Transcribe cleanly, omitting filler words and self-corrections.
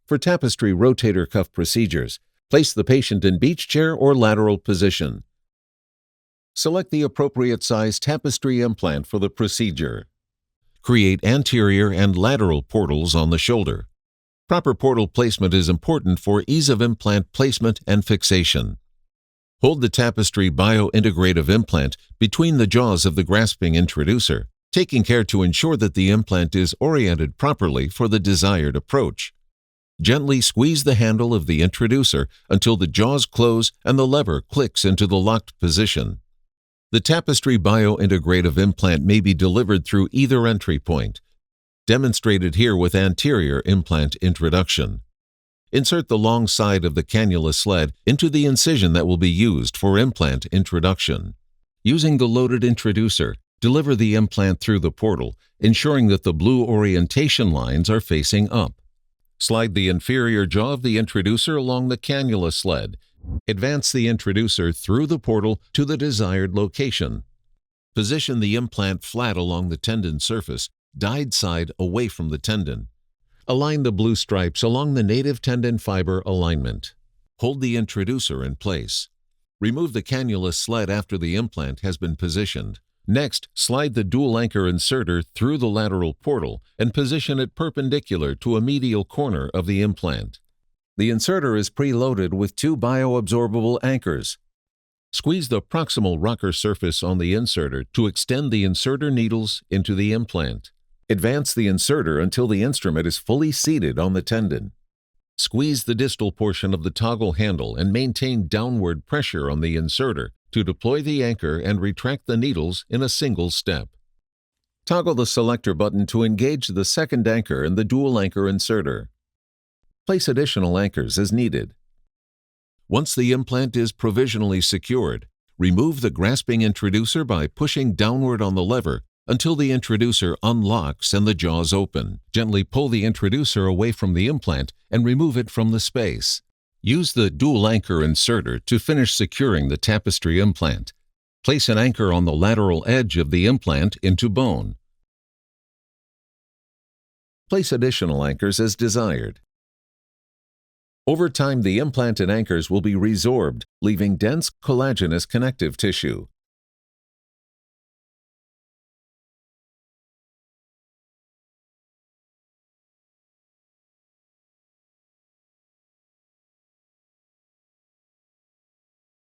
For tapestry rotator cuff procedures, place the patient in beach chair or lateral position. Select the appropriate size tapestry implant for the procedure. Create anterior and lateral portals on the shoulder. Proper portal placement is important for ease of implant placement and fixation. Hold the tapestry biointegrative implant between the jaws of the grasping introducer, taking care to ensure that the implant is oriented properly for the desired approach. Gently squeeze the handle of the introducer until the jaws close and the lever clicks into the locked position. The tapestry biointegrative implant may be delivered through either entry point, demonstrated here with anterior implant introduction. Insert the long side of the cannula sled into the incision that will be used for implant introduction. Using the loaded introducer, deliver the implant through the portal, ensuring that the blue orientation lines are facing up. Slide the inferior jaw of the introducer along the cannula sled. Advance the introducer through the portal to the desired location. Position the implant flat along the tendon surface, dyed side away from the tendon. Align the blue stripes along the native tendon fiber alignment. Hold the introducer in place. Remove the cannula sled after the implant has been positioned. Next, slide the dual anchor inserter through the lateral portal and position it perpendicular to a medial corner of the implant. The inserter is preloaded with 2 bioabsorbable anchors. Squeeze the proximal rocker surface on the inserter to extend the inserter needles into the implant. Advance the inserter until the instrument is fully seated on the tendon. Squeeze the distal portion of the toggle handle and maintain downward pressure on the inserter to deploy the anchor and retract the needles in a single step. Toggle the selector button to engage the second anchor and the dual anchor inserter. Place additional anchors as needed. Once the implant is provisionally secured, remove the grasping introducer by pushing downward on the lever until the introducer unlocks and the jaws open. Gently pull the introducer away from the implant and remove it from the space. Use the dual anchor inserter to finish securing the tapestry implant. Place an anchor on the lateral edge of the implant into bone. Place additional anchors as desired. Over time, the implant and anchors will be resorbed, leaving dense collagenous connective tissue.